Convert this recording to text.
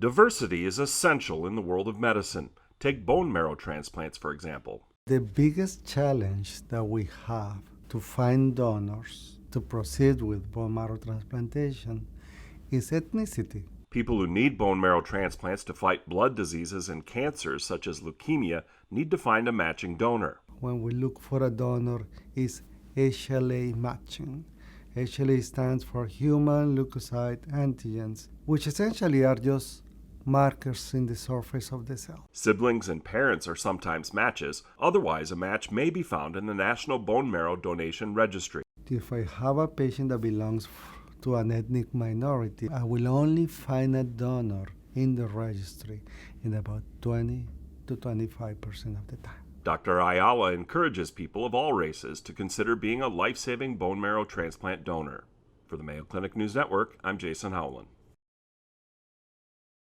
Diversity is essential in the world of medicine. Take bone marrow transplants, for example. The biggest challenge that we have to find donors to proceed with bone marrow transplantation is ethnicity. People who need bone marrow transplants to fight blood diseases and cancers such as leukemia need to find a matching donor. When we look for a donor, it's HLA matching. HLA stands for human leukocyte antigens, which essentially are just markers in the surface of the cell. Siblings and parents are sometimes matches. Otherwise, a match may be found in the National Bone Marrow Donation Registry. If I have a patient that belongs to an ethnic minority, I will only find a donor in the registry in about 20 to 25% of the time. Dr. Ayala encourages people of all races to consider being a life-saving bone marrow transplant donor. For the Mayo Clinic News Network, I'm Jason Howland.